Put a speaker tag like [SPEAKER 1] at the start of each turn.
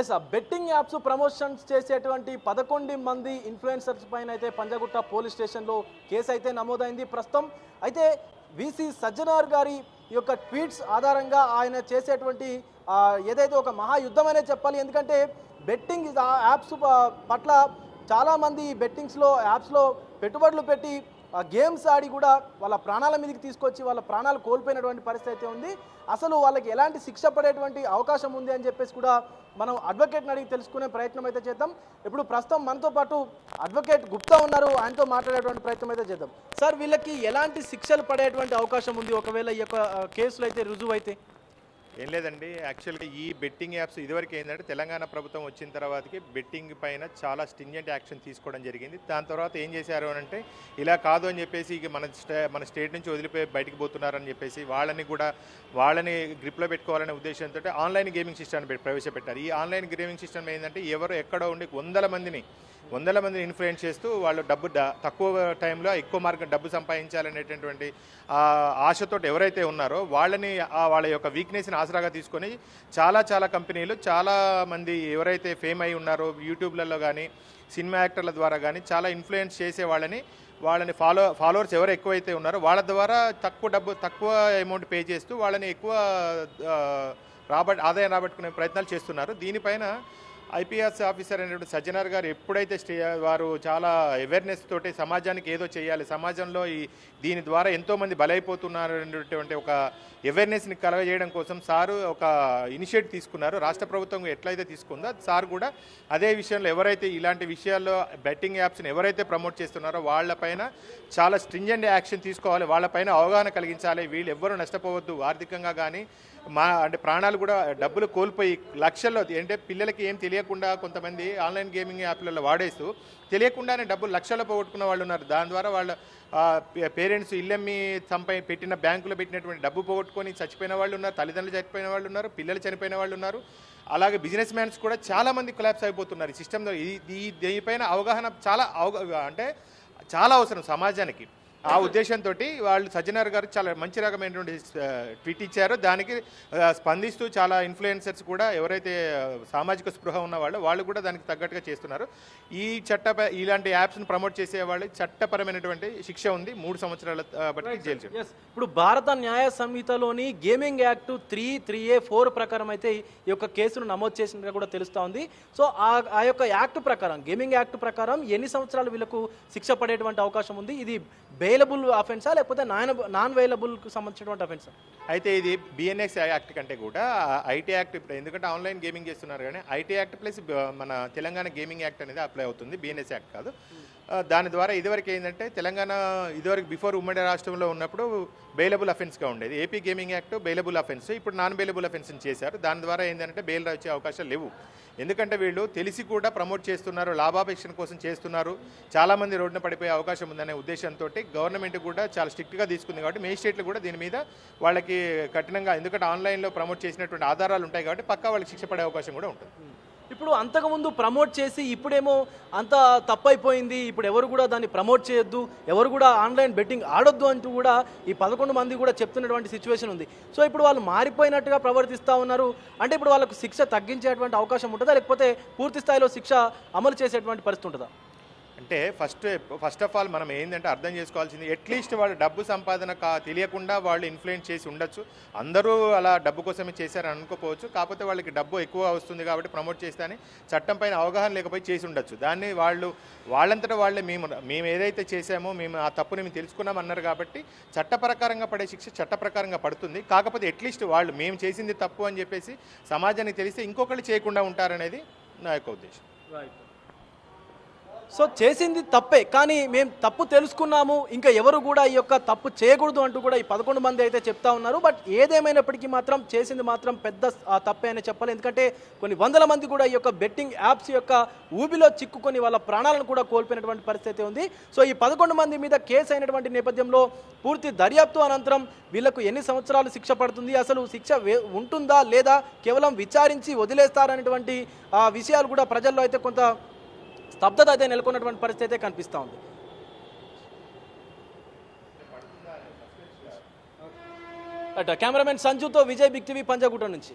[SPEAKER 1] Yes betting apps promotions చేసేటువంటి 11 మంది influencers పైన అయితే పంజగుట్ట పోలీస్ స్టేషన్లో కేసు అయితే నమోదైంది ప్రస్తుతం. అయితే వీసీ సజ్జనార్ గారి ఈ యొక్క ట్వీట్స్ ఆధారంగా ఆయన చేసేటువంటి ఏదైతే ఒక మహాయుద్ధం అనే చెప్పాలి. ఎందుకంటే బెట్టింగ్ యాప్స్ పట్ల చాలామంది బెట్టింగ్స్లో యాప్స్లో పెట్టుబడులు పెట్టి గేమ్స్ ఆడి కూడా వాళ్ళ ప్రాణాల మీదకి తీసుకొచ్చి వాళ్ళ ప్రాణాలు కోల్పోయినటువంటి పరిస్థితి అయితే ఉంది. అసలు వాళ్ళకి ఎలాంటి శిక్ష పడేటువంటి అవకాశం ఉంది అని చెప్పేసి కూడా మనం అడ్వకేట్ని అడిగి తెలుసుకునే ప్రయత్నం అయితే చేద్దాం. ఇప్పుడు ప్రస్తుతం మనతో పాటు అడ్వకేట్ గుప్తా ఉన్నారు, ఆయనతో మాట్లాడేటువంటి ప్రయత్నం అయితే చేద్దాం. సార్, వీళ్ళకి ఎలాంటి శిక్షలు పడేటువంటి అవకాశం ఉంది ఒకవేళ ఈ యొక్క కేసులు అయితే రుజువు అయితే?
[SPEAKER 2] ఏం లేదండి, యాక్చువల్గా ఈ బెట్టింగ్ యాప్స్ ఇదివరకు ఏంటంటే తెలంగాణ ప్రభుత్వం వచ్చిన తర్వాతకి బెట్టింగ్ పైన చాలా స్ట్రింజెంట్ యాక్షన్ తీసుకోవడం జరిగింది. దాని తర్వాత ఏం చేశారు అని అంటే ఇలా కాదు అని చెప్పేసి ఇక మన స్టేట్ నుంచి వదిలిపోయి బయటికి పోతున్నారని చెప్పేసి వాళ్ళని గ్రిప్లో పెట్టుకోవాలనే ఉద్దేశంతో ఆన్లైన్ గేమింగ్ సిస్టమ్ని ప్రవేశపెట్టారు. ఈ ఆన్లైన్ గేమింగ్ సిస్టమ్ ఏంటంటే ఎవరు ఎక్కడో ఉండి వందల మందిని ఇన్ఫ్లుయెన్స్ చేస్తూ వాళ్ళు తక్కువ టైంలో ఎక్కువ మార్గం డబ్బు సంపాదించాలనేటటువంటి ఆశతో ఎవరైతే ఉన్నారో వాళ్ళ యొక్క వీక్నెస్ని ఆసరాగా తీసుకొని చాలా కంపెనీలు చాలామంది ఎవరైతే ఫేమ్ అయి ఉన్నారో యూట్యూబ్లలో కానీ సినిమా యాక్టర్ల ద్వారా కానీ చాలా ఇన్ఫ్లుయెన్స్ చేసే వాళ్ళని ఫాలోవర్స్ ఎవరు ఎక్కువైతే ఉన్నారో వాళ్ళ ద్వారా తక్కువ అమౌంట్ పే చేస్తూ వాళ్ళని ఎక్కువ ఆదాయం రాబట్టుకునే ప్రయత్నాలు చేస్తున్నారు. దీనిపైన ఐపీఎస్ ఆఫీసర్ అనేటువంటి సజ్జనార్ గారు ఎప్పుడైతే వారు చాలా అవేర్నెస్ తోటి సమాజానికి ఏదో చేయాలి, సమాజంలో దీని ద్వారా ఎంతోమంది బలైపోతున్నారు అనేటువంటి ఒక అవేర్నెస్ని కలగజేయడం కోసం సారు ఒక ఇనిషియేటివ్ తీసుకున్నారు. రాష్ట్ర ప్రభుత్వం ఎట్లయితే తీసుకుందో సార్ కూడా అదే విషయంలో ఎవరైతే ఇలాంటి విషయాల్లో బెట్టింగ్ యాప్స్ని ఎవరైతే ప్రమోట్ చేస్తున్నారో వాళ్ళపైన చాలా స్ట్రింజెంట్ యాక్షన్ తీసుకోవాలి, వాళ్ళపైన అవగాహన కలిగించాలి. వీళ్ళు ఎవ్వరూ నష్టపోవద్దు ఆర్థికంగా కానీ అంటే ప్రాణాలు కూడా డబ్బులు కోల్పోయి లక్షల్లో అంటే పిల్లలకి ఏం తెలియకుండా కొంతమంది ఆన్లైన్ గేమింగ్ యాప్లలో వాడేస్తూ తెలియకుండానే డబ్బులు లక్షల్లో పోగొట్టుకున్న వాళ్ళు ఉన్నారు. దాని ద్వారా వాళ్ళ పేరెంట్స్ ఇల్లమ్మి పెట్టిన బ్యాంకులో పెట్టినటువంటి డబ్బు పోగొట్టుకొని చచ్చిపోయిన వాళ్ళు ఉన్నారు, తల్లిదండ్రులు చనిపోయిన వాళ్ళు ఉన్నారు, పిల్లలు చనిపోయిన వాళ్ళు ఉన్నారు. అలాగే బిజినెస్ మ్యాన్స్ కూడా చాలామంది కొలాప్స్ అయిపోతున్నారు ఈ సిస్టంలో. దీనిపైన అవగాహన చాలా అవసరం సమాజానికి. ఆ ఉద్దేశంతో వాళ్ళు సజ్జనార్ గారు చాలా మంచి రకమైనటువంటి ట్వీట్ ఇచ్చారు. దానికి స్పందిస్తూ చాలా ఇన్ఫ్లుయెన్సర్స్ కూడా ఎవరైతే సామాజిక స్పృహ ఉన్న వాళ్ళు కూడా దానికి తగ్గట్టుగా చేస్తున్నారు. ఇలాంటి యాప్స్ను ప్రమోట్ చేసే వాళ్ళు చట్టపరమైనటువంటి శిక్ష ఉంది, 3 సంవత్సరాల బట్టి జైలు శిక్ష.
[SPEAKER 1] ఇప్పుడు భారత న్యాయ సంహితలోని గేమింగ్ యాక్ట్ 3A4 ప్రకారం అయితే ఈ యొక్క కేసును నమోదు చేసినట్టుగా కూడా తెలుస్తూ ఉంది. సో ఆ యొక్క యాక్ట్ ప్రకారం, గేమింగ్ యాక్ట్ ప్రకారం ఎన్ని సంవత్సరాలు వీళ్ళకు శిక్ష పడేటువంటి అవకాశం ఉంది? ఇది బెయిలబుల్ అఫెన్సా లేకపోతే నాన్ బెయిలబుల్కి సంబంధించినటువంటి అఫెన్సా?
[SPEAKER 2] అయితే ఇది బిఎన్ఎస్ యాక్ట్ కంటే కూడా ఐటీ యాక్ట్, ఇప్పుడు ఎందుకంటే ఆన్లైన్ గేమింగ్ చేస్తున్నారు కానీ ఐటీ యాక్ట్ ప్లస్ మన తెలంగాణ గేమింగ్ యాక్ట్ అనేది అప్లై అవుతుంది, బిఎన్ఎస్ యాక్ట్ కాదు. దాని ద్వారా ఇదివరకు ఏంటంటే తెలంగాణ ఇదివరకు బిఫోర్ ఉమ్మడి రాష్ట్రంలో ఉన్నప్పుడు బెయిలబుల్ అఫెన్స్గా ఉండేది. AP gaming act bailable offence, ఇప్పుడు నాన్ బెయిలబుల్ అఫెన్స్ చేశారు. దాని ద్వారా ఏంటంటే బెయిల్ వచ్చే అవకాశాలు లేవు. ఎందుకంటే వీళ్ళు తెలిసి కూడా ప్రమోట్ చేస్తున్నారు, లాభాపేక్షణ కోసం చేస్తున్నారు, చాలామంది రోడ్డున పడిపోయే అవకాశం ఉందనే ఉద్దేశంతో గవర్నమెంట్ కూడా చాలా స్ట్రిక్ట్గా తీసుకుంది. కాబట్టి మేజిస్ట్రేట్లు కూడా దీని మీద వాళ్ళకి కఠినంగా, ఎందుకంటే ఆన్లైన్లో ప్రమోట్ చేసినటువంటి ఆధారాలు ఉంటాయి కాబట్టి పక్కా వాళ్ళకి శిక్ష పడే అవకాశం కూడా ఉంటుంది.
[SPEAKER 1] ఇప్పుడు అంతకుముందు ప్రమోట్ చేసి ఇప్పుడేమో అంత తప్పైపోయింది, ఇప్పుడు ఎవరు కూడా దాన్ని ప్రమోట్ చేయొద్దు, ఎవరు కూడా ఆన్లైన్ బెట్టింగ్ ఆడొద్దు అంటూ కూడా ఈ 11 మంది కూడా చెప్తున్నటువంటి సిచ్యువేషన్ ఉంది. సో ఇప్పుడు వాళ్ళు మారిపోయినట్టుగా ప్రవర్తిస్తూ ఉన్నారు. అంటే ఇప్పుడు వాళ్ళకు శిక్ష తగ్గించేటువంటి అవకాశం ఉంటుందా, లేకపోతే పూర్తి స్థాయిలో శిక్ష అమలు చేసేటువంటి పరిస్థితి ఉంటుందా?
[SPEAKER 2] అంటే ఫస్ట్ ఆఫ్ ఆల్ మనం ఏంటంటే అర్థం చేసుకోవాల్సింది, అట్లీస్ట్ వాళ్ళు డబ్బు సంపాదన తెలియకుండా వాళ్ళు ఇన్ఫ్లుయెన్స్ చేసి ఉండొచ్చు. అందరూ అలా డబ్బు కోసమే చేశారని అనుకోపోవచ్చు. కాకపోతే వాళ్ళకి డబ్బు ఎక్కువ వస్తుంది కాబట్టి ప్రమోట్ చేస్తారని చట్టం పైన అవగాహన లేకపోయి చేసి ఉండొచ్చు. దాన్ని వాళ్ళంతటా వాళ్ళే మేము ఏదైతే చేశామో మేము ఆ తప్పుని మేము తెలుసుకున్నాం అన్నారు కాబట్టి చట్ట ప్రకారంగా పడే శిక్ష చట్ట ప్రకారంగా పడుతుంది. కాకపోతే అట్లీస్ట్ వాళ్ళు మేము చేసింది తప్పు అని చెప్పేసి సమాజానికి తెలిస్తే ఇంకొకళ్ళు చేయకుండా ఉంటారనేది నా యొక్క ఉద్దేశం.
[SPEAKER 1] సో చేసింది తప్పే, కానీ మేము తప్పు తెలుసుకున్నాము, ఇంకా ఎవరు కూడా ఈ యొక్క తప్పు చేయకూడదు అంటూ కూడా ఈ 11 మంది అయితే చెప్తా ఉన్నారు. బట్ ఏదేమైనప్పటికీ మాత్రం చేసింది మాత్రం పెద్ద తప్పే అని చెప్పాలి. ఎందుకంటే కొన్ని వందల మంది కూడా ఈ యొక్క బెట్టింగ్ యాప్స్ యొక్క ఊబిలో చిక్కుకొని వాళ్ళ ప్రాణాలను కూడా కోల్పోయినటువంటి పరిస్థితి ఉంది. సో ఈ 11 మంది మీద కేసు అయినటువంటి నేపథ్యంలో పూర్తి దర్యాప్తు అనంతరం వీళ్లకు ఎన్ని సంవత్సరాలు శిక్ష పడుతుంది, అసలు శిక్ష ఉంటుందా లేదా కేవలం విచారించి వదిలేస్తారనేటువంటి విషయాలు కూడా ప్రజల్లో అయితే కొంత స్తబ్దత అయితే నెలకొన్నటువంటి పరిస్థితి అయితే కనిపిస్తూ ఉంది. కెమెరామెన్ సంజుతో విజయ్, బిగ్ టీవీ, పంజాగుట్ట నుంచి.